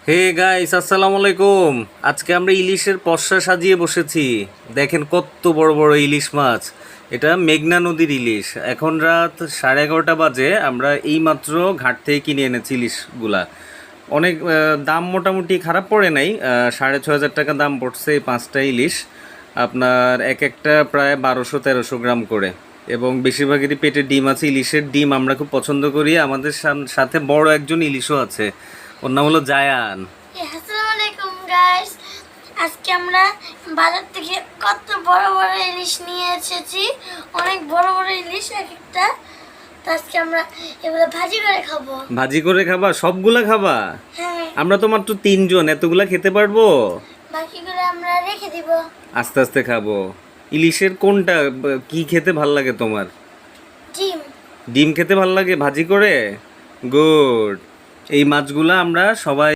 Hey guys, আসসালামু আলাইকুম। আজকে আমরা ইলিশের পসরা সাজিয়ে বসেছি। দেখেন কত বড় বড় ইলিশ মাছ। এটা মেঘনা নদীর ইলিশ। এখন রাত 11:30 বাজে। আমরা এইমাত্র ঘাট থেকে কিনে এনেছি ইলিশগুলা। অনেক দাম মোটামুটি খারাপ পড়ে নাই। 6,500 টাকা দাম পড়ছে এই 5টা ইলিশ। আপনার এক একটা প্রায় 1200-1300 গ্রাম করে। এবং বেশিরভাগেরই পেটে ডিম আছে। ইলিশের ডিম আমরা খুব পছন্দ করি। আমাদের সাথে বড় একজন ইলিশও আছে। ওর নাম হলো জায়ান। আসসালামু আলাইকুম গাইস। আজকে আমরা বাজার থেকে কত বড় বড় ইলিশ নিয়ে এসেছি। অনেক বড় বড় ইলিশ এক একটা। তো আজকে আমরা এগুলো ভাজি করে খাবো। ভাজি করে খাবা? সবগুলা খাবা? হ্যাঁ, আমরা তো মাত্র 3 জন, এতগুলা খেতে পারবো? বাকিগুলো আমরা রেখে দিব। আস্তে আস্তে খাবো। ইলিশের কোনটা কি খেতে ভাল লাগে তোমার? ডিম। ডিম খেতে ভাল লাগে ভাজি করে? গুড। এই মাছগুলা আমরা সবাই